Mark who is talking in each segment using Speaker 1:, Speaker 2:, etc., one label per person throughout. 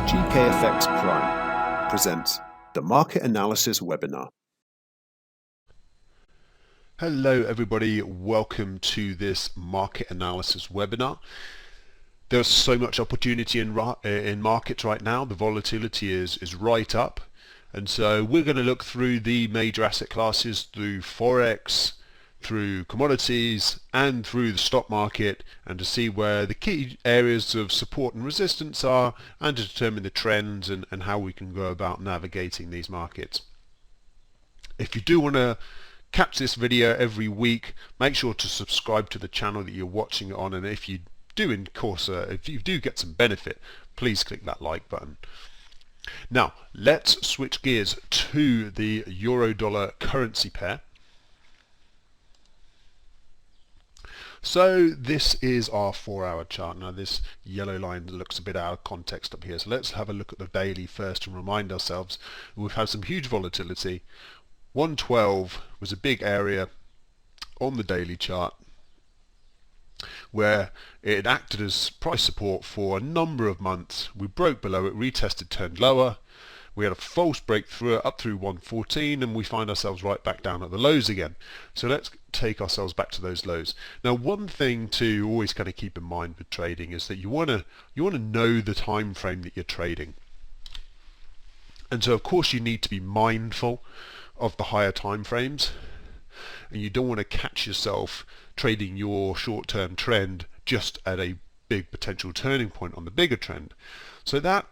Speaker 1: GKFX Prime presents the Market Analysis Webinar.
Speaker 2: Hello everybody, welcome to this market analysis webinar. There's so much opportunity in markets right now. The volatility is right up, and so we're going to look through the major asset classes, through Forex, through commodities, and through the stock market, and to see where the key areas of support and resistance are, and to determine the trends and how we can go about navigating these markets. If you do want to catch this video every week, make sure to subscribe to the channel that you're watching it on, and if you do if you do get some benefit, please click that like button. Now let's switch gears to the euro-dollar currency pair. So this is our 4-hour chart. Now this yellow line looks a bit out of context up here, so let's have a look at the daily first and remind ourselves we've had some huge volatility. 112 was a big area on the daily chart where it acted as price support for a number of months. We broke below it, retested, turned lower. We had a false break through it up through 114, and we find ourselves right back down at the lows again. So let's take ourselves back to those lows. Now one thing to always kind of keep in mind with trading is that you want to know the time frame that you're trading. And so of course you need to be mindful of the higher time frames, and you don't want to catch yourself trading your short-term trend just at a big potential turning point on the bigger trend. So that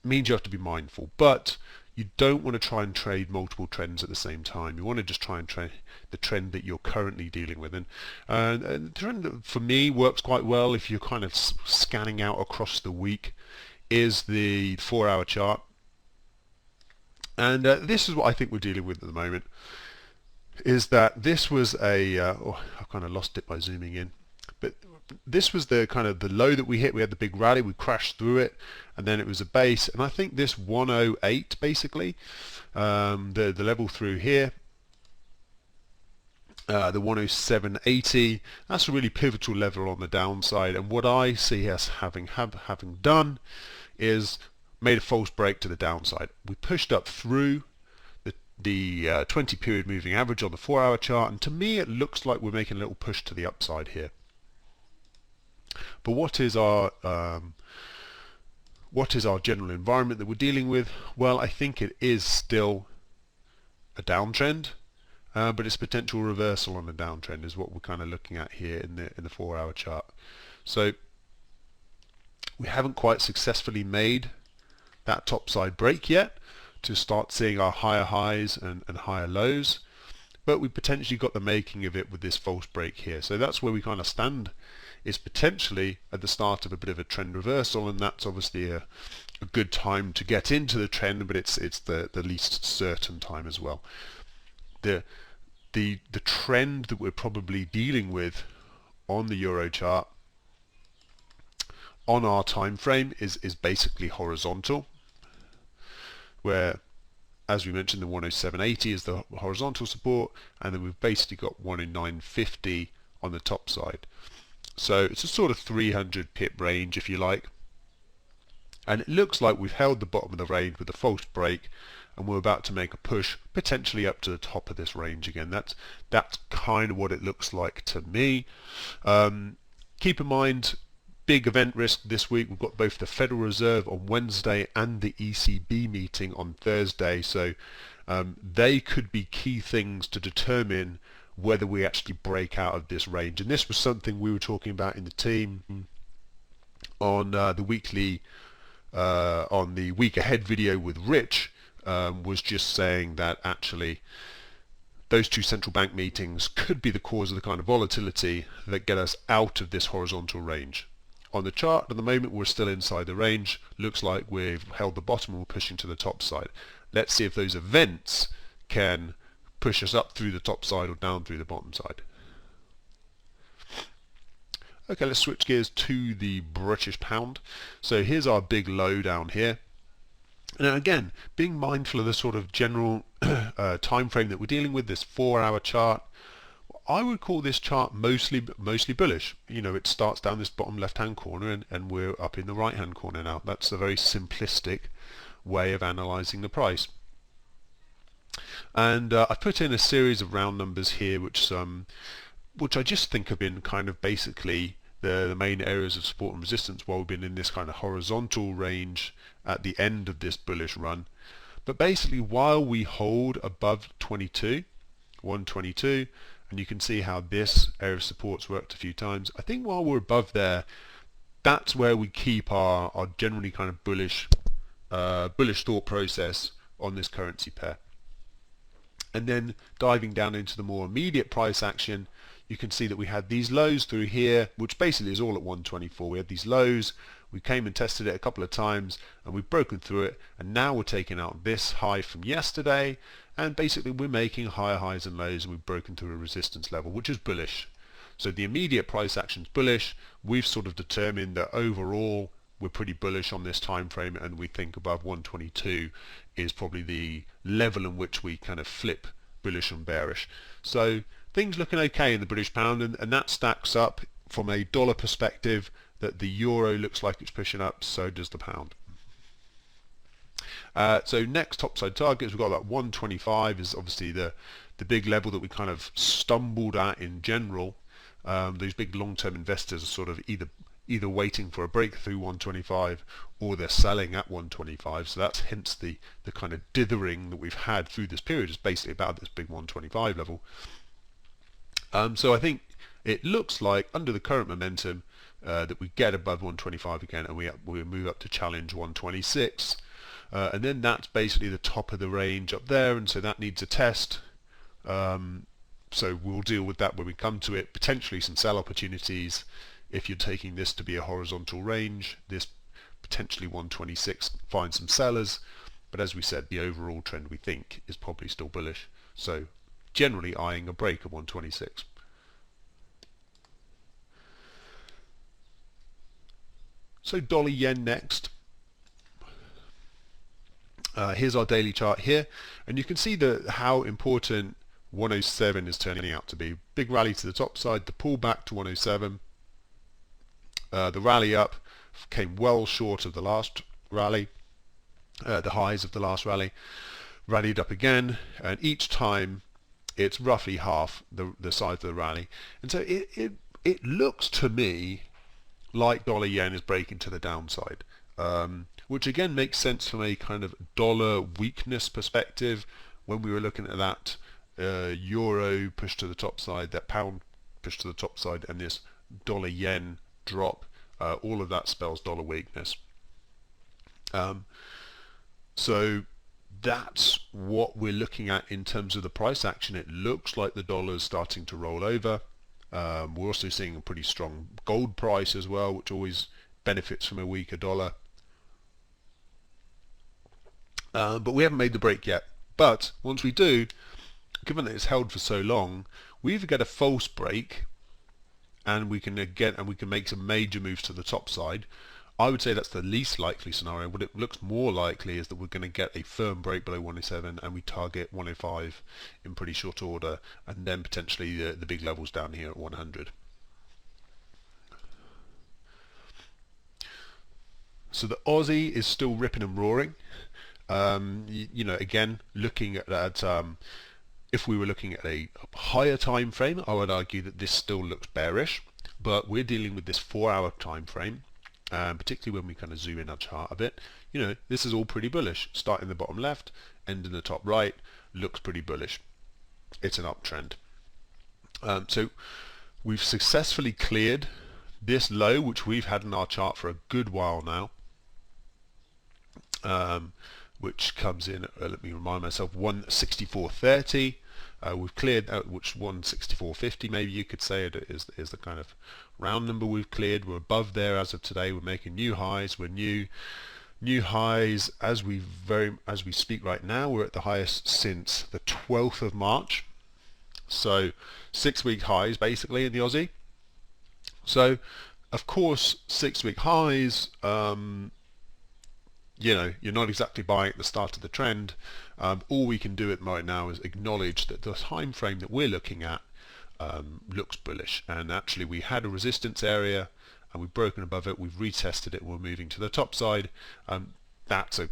Speaker 2: means you have to be mindful, but you don't want to try and trade multiple trends at the same time. You want to just try and trade the trend that you're currently dealing with, and the trend for me works quite well if you're kind of scanning out across the week is the 4-hour chart. And this is what I think we're dealing with at the moment, is that this was a I've kind of lost it by zooming in, but this was the kind of the low that we hit. We had the big rally, we crashed through it, and then it was a base, and I think this 108 basically, the level through here, the 107.80, that's a really pivotal level on the downside, and what I see us having done is made a false break to the downside. We pushed up through the 20 period moving average on the 4-hour chart, and to me it looks like we're making a little push to the upside here. But what is our general environment that we're dealing with? Well, I think it is still a downtrend, but its potential reversal on the downtrend is what we're kind of looking at here in the 4-hour chart. So we haven't quite successfully made that topside break yet to start seeing our higher highs and higher lows, but we potentially got the making of it with this false break here. So that's where we kind of stand, is potentially at the start of a bit of a trend reversal, and that's obviously a good time to get into the trend, but it's the least certain time as well. The trend that we're probably dealing with on the euro chart on our time frame is basically horizontal, where, as we mentioned, the 107.80 is the horizontal support, and then we've basically got 109.50 on the top side. So it's a sort of 300 pip range, if you like, and it looks like we've held the bottom of the range with a false break, and we're about to make a push potentially up to the top of this range again. That's kind of what it looks like to me. Keep in mind, big event risk this week. We've got both the Federal Reserve on Wednesday and the ECB meeting on Thursday, so they could be key things to determine whether we actually break out of this range. And this was something we were talking about in the team on the weekly on the week ahead video with Rich, was just saying that actually those two central bank meetings could be the cause of the kind of volatility that get us out of this horizontal range. On the chart at the moment we're still inside the range. Looks like we've held the bottom and we're pushing to the top side. Let's see if those events can push us up through the top side or down through the bottom side. Okay, let's switch gears to the British pound. So here's our big low down here. Now again, being mindful of the sort of general time frame that we're dealing with, this 4-hour chart, I would call this chart mostly bullish. It starts down this bottom left-hand corner and we're up in the right-hand corner now. That's a very simplistic way of analyzing the price. And I put in a series of round numbers here, which I just think have been kind of basically the main areas of support and resistance while we've been in this kind of horizontal range at the end of this bullish run. But basically, while we hold above 122, and you can see how this area of support's worked a few times, I think while we're above there, that's where we keep our generally kind of bullish thought process on this currency pair. And then diving down into the more immediate price action, you can see that we had these lows through here, which basically is all at 124. We had these lows, we came and tested it a couple of times, and we've broken through it, and now we're taking out this high from yesterday, and basically we're making higher highs and lows, and we've broken through a resistance level, which is bullish. So the immediate price action is bullish. We've sort of determined that overall we're pretty bullish on this time frame, and we think above 122 is probably the level in which we kind of flip bullish and bearish. So things looking okay in the British pound, and that stacks up from a dollar perspective, that the euro looks like it's pushing up, so does the pound. So next topside targets, we've got that 125 is obviously the big level that we kind of stumbled at in general. These big long-term investors are sort of either waiting for a breakthrough 125 or they're selling at 125, so that's hence the kind of dithering that we've had through this period is basically about this big 125 level. So I think it looks like under the current momentum that we get above 125 again, and we move up to challenge 126, and then that's basically the top of the range up there, and so that needs a test. So we'll deal with that when we come to it. Potentially some sell opportunities if you're taking this to be a horizontal range. This potentially 126, find some sellers, but as we said, the overall trend we think is probably still bullish. So generally eyeing a break of 126. So dollar yen next. Here's our daily chart here, and you can see how important 107 is turning out to be. Big rally to the top side, the pull back to 107. The rally up came well short of the last rally, the highs of the last rally. Rallied up again, and each time it's roughly half the size of the rally. And so it looks to me like dollar yen is breaking to the downside, which again makes sense from a kind of dollar weakness perspective. When we were looking at that euro push to the top side, that pound push to the top side, and this dollar yen drop, all of that spells dollar weakness. So that's what we're looking at in terms of the price action. It looks like the dollar is starting to roll over. We're also seeing a pretty strong gold price as well, which always benefits from a weaker dollar. But we haven't made the break yet. But once we do, given that it's held for so long, we either get a false break, and we can make some major moves to the top side. I would say that's the least likely scenario. What it looks more likely is that we're going to get a firm break below 107, and we target 105 in pretty short order, and then potentially the big levels down here at 100. So the Aussie is still ripping and roaring. Again, looking at if we were looking at a higher time frame, I would argue that this still looks bearish, but we're dealing with this 4-hour time frame. Particularly when we kind of zoom in our chart a bit, this is all pretty bullish. Starting the bottom left, end in the top right, looks pretty bullish. It's an uptrend. So we've successfully cleared this low, which we've had in our chart for a good while now, which comes in, let me remind myself, 164.30. We've cleared, which 164.50 maybe you could say it is the kind of round number we've cleared. We're above there as of today. We're making new highs. We're new highs as we speak right now. We're at the highest since the 12th of March. So 6-week highs basically in the Aussie. So of course 6-week highs, you're not exactly buying at the start of the trend. All we can do right now is acknowledge that the time frame that we're looking at looks bullish. And actually we had a resistance area and we've broken above it, we've retested it, we're moving to the top side. That's a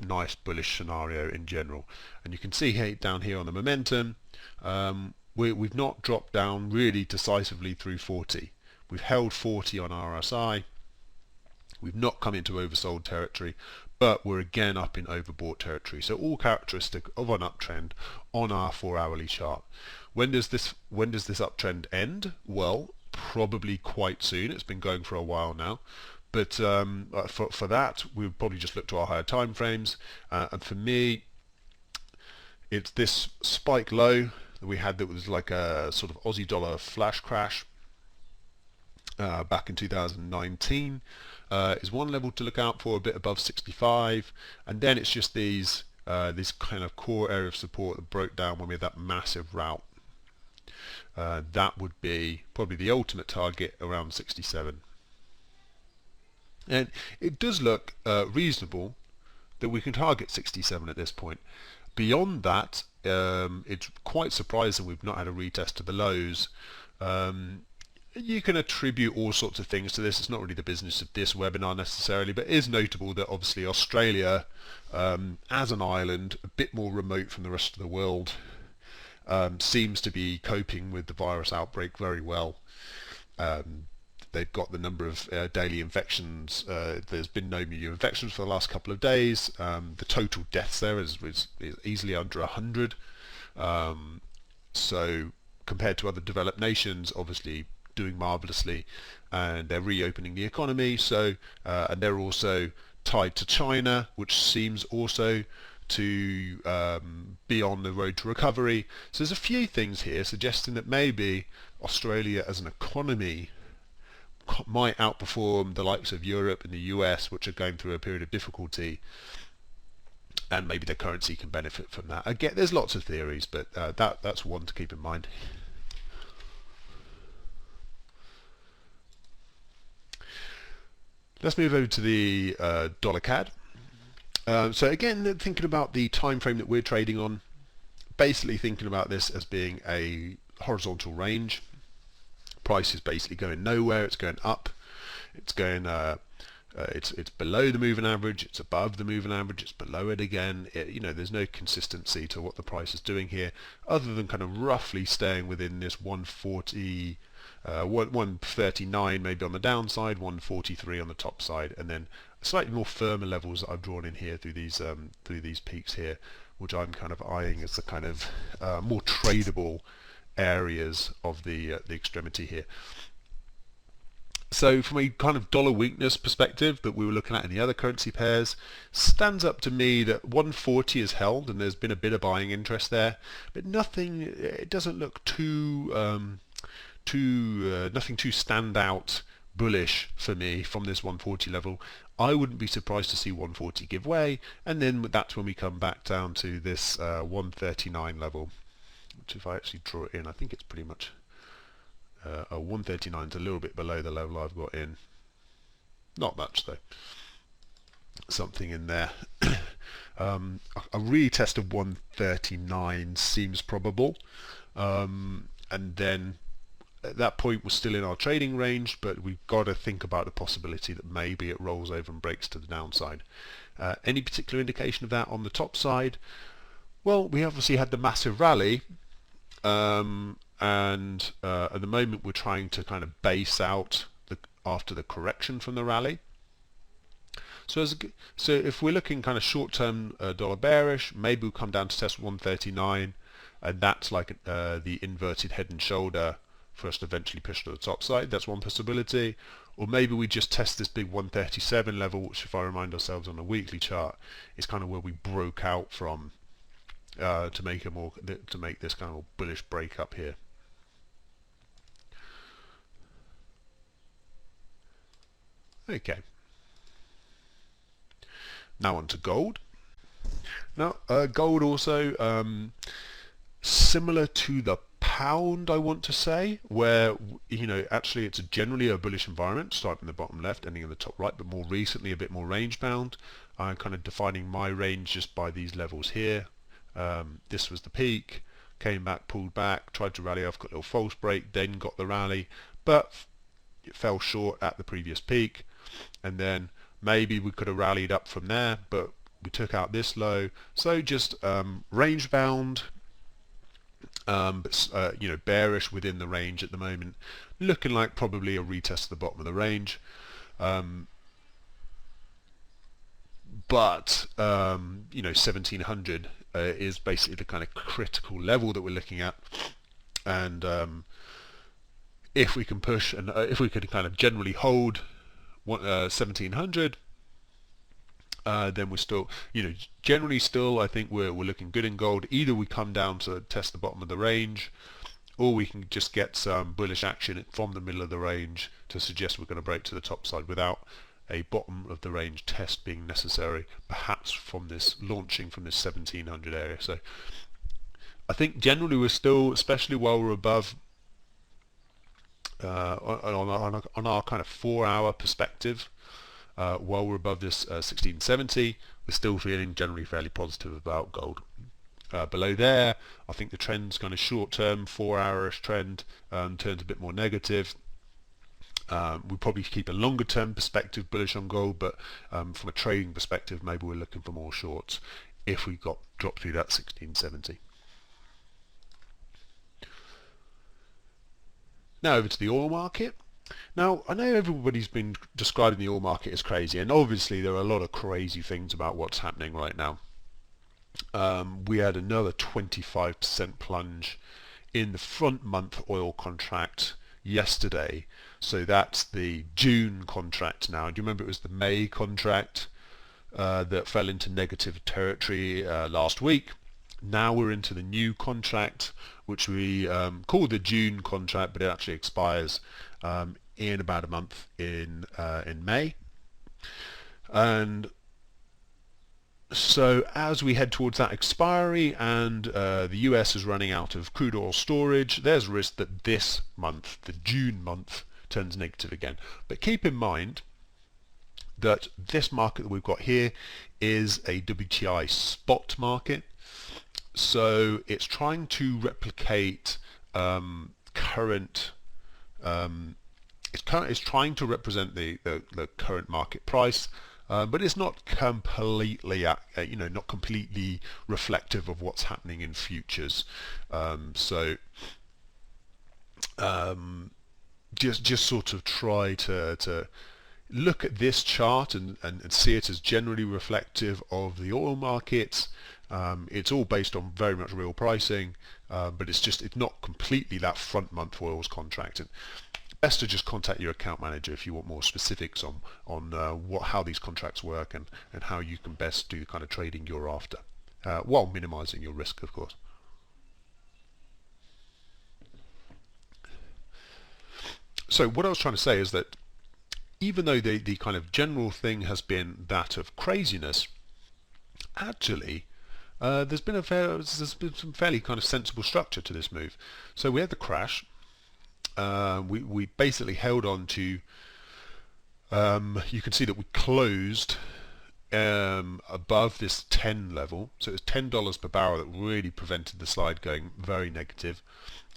Speaker 2: nice bullish scenario in general. And you can see here, down here on the momentum, we've not dropped down really decisively through 40. We've held 40 on RSI. We've not come into oversold territory, but we're again up in overbought territory. So all characteristic of an uptrend on our 4-hourly chart. When does this uptrend end? Well, probably quite soon. It's been going for a while now. But for that, we would probably just look to our higher time frames. And for me, it's this spike low that we had that was like a sort of Aussie dollar flash crash back in 2019. Is one level to look out for, a bit above 65, and then it's just this kind of core area of support that broke down when we had that massive rout. That would be probably the ultimate target around 67. And it does look reasonable that we can target 67 at this point. Beyond that, it's quite surprising we've not had a retest of the lows. You can attribute all sorts of things to this. It's not really the business of this webinar necessarily, but it is notable that obviously Australia, as an island, a bit more remote from the rest of the world, seems to be coping with the virus outbreak very well. They've got the number of daily infections. There's been no new infections for the last couple of days. The total deaths there is easily under 100. So compared to other developed nations, obviously doing marvelously, and they're reopening the economy. So and they're also tied to China, which seems also to be on the road to recovery. So there's a few things here suggesting that maybe Australia as an economy might outperform the likes of Europe and the US, which are going through a period of difficulty, and maybe their currency can benefit from that. Again, there's lots of theories, but that's one to keep in mind. Let's move over to the dollar CAD. So again, thinking about the time frame that we're trading on, basically thinking about this as being a horizontal range. Price is basically going nowhere. It's going up. It's going. It's below the moving average. It's above the moving average. It's below it again. There's no consistency to what the price is doing here, other than kind of roughly staying within this 140. 139 maybe on the downside, 143 on the top side, and then slightly more firmer levels that I've drawn in here through these peaks here, which I'm kind of eyeing as the kind of more tradable areas of the extremity here. So from a kind of dollar weakness perspective that we were looking at in the other currency pairs, stands up to me that 140 is held, and there's been a bit of buying interest there, but nothing. It doesn't look too nothing too standout bullish for me from this 140 level. I wouldn't be surprised to see 140 give way, and then that's when we come back down to this 139 level, which if I actually draw it in, I think it's pretty much 139 is a little bit below the level I've got in. Not much though. Something in there. A retest of 139 seems probable, and then at that point we're still in our trading range, but we've got to think about the possibility that maybe it rolls over and breaks to the downside. Any particular indication of that on the top side? Well, we obviously had the massive rally, and at the moment we're trying to kind of base out after the correction from the rally. So if we're looking kind of short-term dollar bearish, maybe we'll come down to test 139, and that's like the inverted head and shoulder for us to eventually push to the top side. That's one possibility. Or maybe we just test this big 137 level, which if I remind ourselves on a weekly chart is kind of where we broke out from to make this kind of bullish break up here. Okay. Now on to gold. Now gold also similar to the pound, I want to say, where actually it's generally a bullish environment, starting in the bottom left, ending in the top right, but more recently a bit more range bound. I'm kind of defining my range just by these levels here. This was the peak, came back, pulled back, tried to rally off, got a little false break, then got the rally, but it fell short at the previous peak, and then maybe we could have rallied up from there, but we took out this low. So just range bound, but bearish within the range at the moment, looking like probably a retest of the bottom of the range. But 1700 is basically the kind of critical level that we're looking at, and if we can push, and if we can kind of generally hold 1700, then we're still, generally still, I think we're looking good in gold. Either we come down to test the bottom of the range, or we can just get some bullish action from the middle of the range to suggest we're going to break to the top side without a bottom of the range test being necessary, perhaps from this launching from this 1700 area. So I think generally we're still, especially while we're above on our kind of 4-hour perspective, while we're above this 1670, we're still feeling generally fairly positive about gold. Below there, I think the trend's kind of short-term 4-hour-ish trend turns a bit more negative. We probably keep a longer-term perspective bullish on gold, but from a trading perspective, maybe we're looking for more shorts if we drop through that 1670. Now over to the oil market. Now, I know everybody's been describing the oil market as crazy, and obviously there are a lot of crazy things about what's happening right now. We had another 25% plunge in the front month oil contract yesterday. So that's the June contract now. Do you remember it was the May contract that fell into negative territory last week? Now we're into the new contract, which we call the June contract, but it actually expires in about a month in May. And so as we head towards that expiry, and the US is running out of crude oil storage, there's a risk that this month, the June month, turns negative again. But keep in mind that this market that we've got here is a WTI spot market. So it's trying to replicate current. It's trying to represent the current market price, but it's not completely, not completely reflective of what's happening in futures. Just sort of try to look at this chart and see it as generally reflective of the oil markets. It's all based on very much real pricing, but it's not completely that front month oils contract. And best to just contact your account manager if you want more specifics on how these contracts work and how you can best do the kind of trading you're after, while minimizing your risk, of course. So what I was trying to say is that even though the kind of general thing has been that of craziness, actually there's been some fairly kind of sensible structure to this move. So we had the crash. We basically held on to, you can see that we closed above this 10 level, so it was $10 per barrel that really prevented the slide going very negative.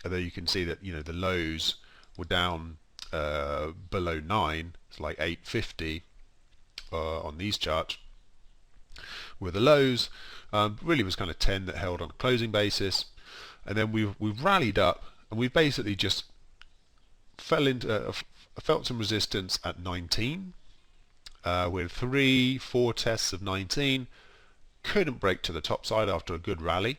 Speaker 2: Although you can see that the lows were down below 9, it's like 850 on these charts, were the lows. Really was kind of 10 that held on a closing basis, and then we've rallied up, and we've basically just felt some resistance at 19 with 3-4 tests of 19. Couldn't break to the top side after a good rally.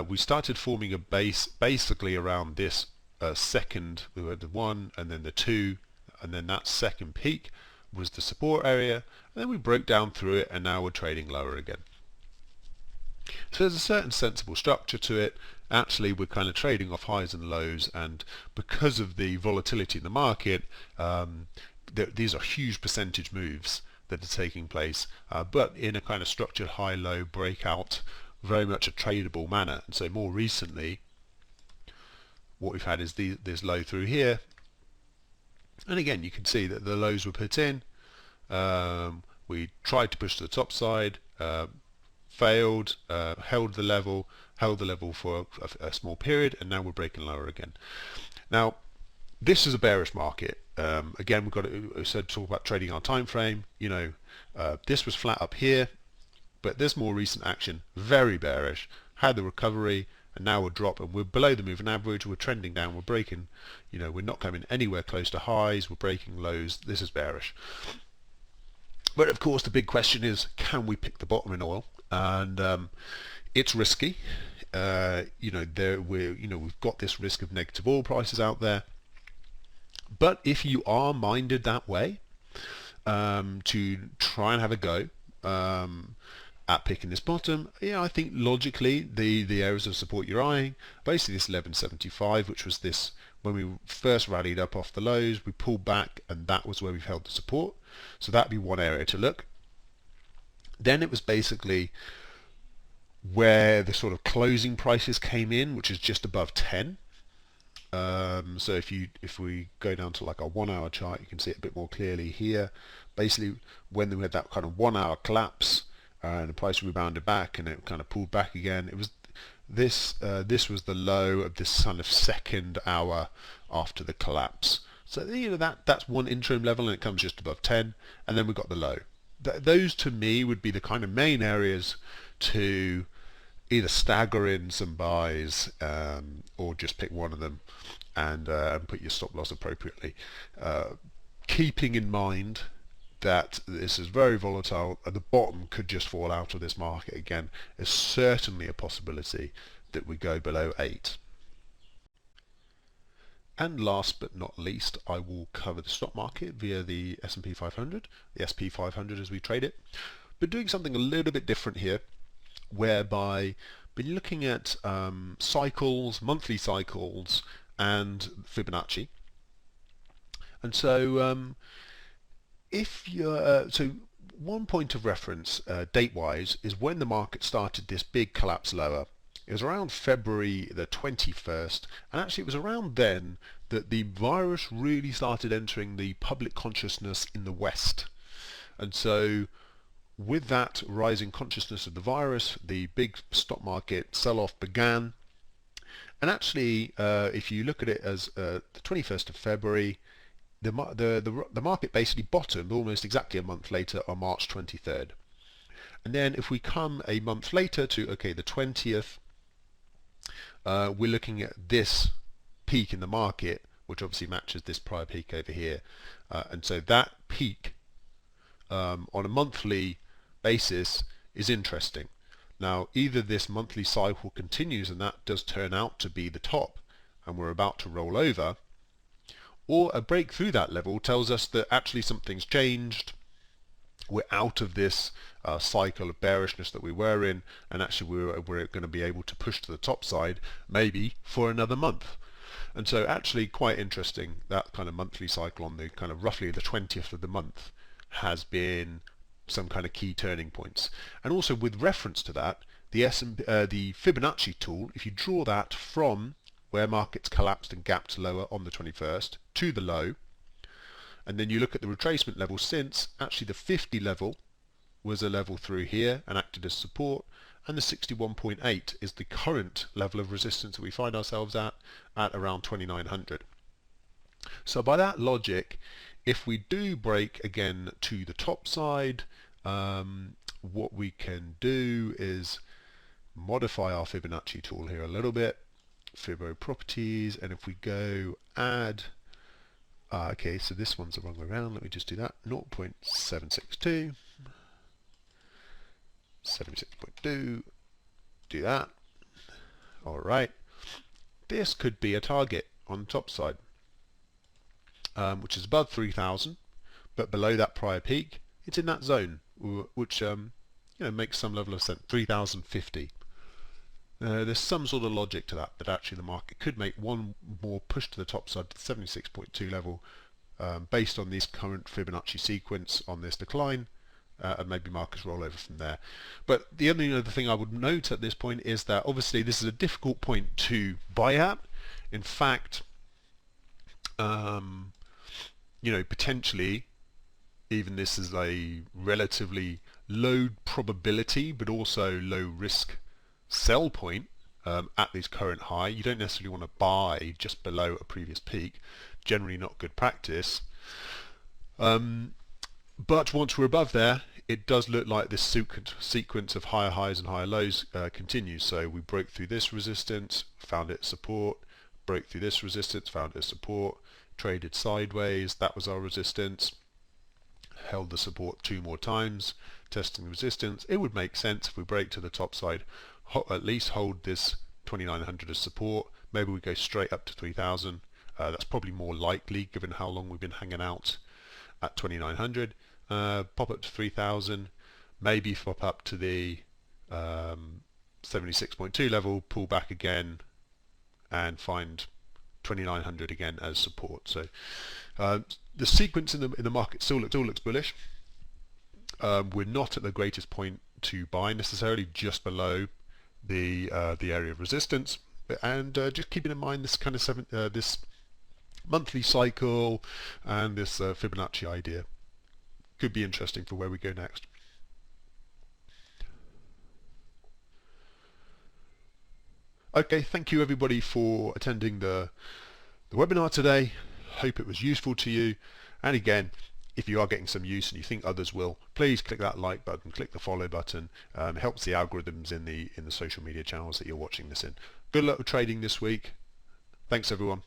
Speaker 2: We started forming a base basically around this second. We had the 1 and then the 2, and then that second peak was the support area, and then we broke down through it, and now we're trading lower again. So there's a certain sensible structure to it. Actually, we're kind of trading off highs and lows, and because of the volatility in the market, these are huge percentage moves that are taking place, but in a kind of structured high-low breakout, very much a tradable manner. And so more recently, what we've had is this low through here, and again you can see that the lows were put in. We tried to push to the top side, failed, held the level for a small period, and now we're breaking lower again. Now, this is a bearish market. Again, we've got to talk about trading our time frame. This was flat up here, but this more recent action, very bearish, had the recovery, and now we're dropping. We're below the moving average. We're trending down. We're breaking. We're not coming anywhere close to highs. We're breaking lows. This is bearish. But of course, the big question is, can we pick the bottom in oil? And it's risky. We've got this risk of negative oil prices out there. But if you are minded that way, to try and have a go at picking this bottom, I think logically the areas of support you're eyeing, basically this 1175, which was this when we first rallied up off the lows, we pulled back, and that was where we've held the support. So that'd be one area to look. Then it was basically where the sort of closing prices came in, which is just above 10. So if we go down to like a 1 hour chart, you can see it a bit more clearly here. Basically, when we had that kind of 1 hour collapse, and the price rebounded back and it kind of pulled back again, it was this was the low of this kind of second hour after the collapse. So that's one interim level, and it comes just above 10, and then we've got the low. Those to me would be the kind of main areas to either stagger in some buys, or just pick one of them and put your stop loss appropriately, keeping in mind that this is very volatile and the bottom could just fall out of this market again. There's certainly a possibility that we go below 8. And last but not least, I will cover the stock market via the S&P 500, the SP500 as we trade it, but doing something a little bit different here, whereby been looking at cycles, monthly cycles, and Fibonacci. And so so one point of reference date-wise is when the market started this big collapse lower. It was around February the 21st, and actually it was around then that the virus really started entering the public consciousness in the West. And so with that rising consciousness of the virus, the big stock market sell-off began. And actually, if you look at it as the 21st of February, the market basically bottomed almost exactly a month later on March 23rd. And then if we come a month later to, the 20th, we're looking at this peak in the market, which obviously matches this prior peak over here. And so that peak on a monthly basis is interesting. Now, either this monthly cycle continues and that does turn out to be the top and we're about to roll over, or a break through that level tells us that actually something's changed. We're out of this cycle of bearishness that we were in, and actually we're going to be able to push to the top side maybe for another month. And so actually quite interesting, that kind of monthly cycle on the kind of roughly the 20th of the month has been some kind of key turning points. And also with reference to that, the Fibonacci tool, if you draw that from where markets collapsed and gapped lower on the 21st to the low, and then you look at the retracement level since, actually the 50 level was a level through here and acted as support, and the 61.8 is the current level of resistance that we find ourselves at around 2900. So by that logic, if we do break again to the top side, what we can do is modify our Fibonacci tool here a little bit, Fibo properties, and if we go add, okay, so this one's the wrong way around, let me just do that, 0.762, 76.2, do that. Alright, this could be a target on the top side, which is above 3000, but below that prior peak. It's in that zone, which makes some level of sense, 3050. There's some sort of logic to that actually the market could make one more push to the top side to the 76.2 level based on this current Fibonacci sequence on this decline, and maybe markets roll over from there. But the only other thing I would note at this point is that obviously this is a difficult point to buy at. In fact, potentially even this is a relatively low probability but also low risk sell point at this current high. You don't necessarily want to buy just below a previous peak, generally not good practice. But once we're above there, it does look like this sequence of higher highs and higher lows continues. So we broke through this resistance, found it support, broke through this resistance, found it support, traded sideways, that was our resistance, held the support 2 more times, testing the resistance. It would make sense if we break to the top side, at least hold this 2900 as support. Maybe we go straight up to 3000. That's probably more likely given how long we've been hanging out at 2900. Pop up to 3000, maybe pop up to the 76.2 level, pull back again and find 2900 again as support. So the sequence in the market still looks bullish. We're not at the greatest point to buy necessarily, just below the area of resistance, and just keeping in mind this kind of this monthly cycle and this Fibonacci idea could be interesting for where we go next. Okay, thank you everybody for attending the webinar today. Hope it was useful to you, and again, if you are getting some use and you think others will, please click that like button, click the follow button. It helps the algorithms in the social media channels that you're watching this in. Good luck with trading this week. Thanks everyone.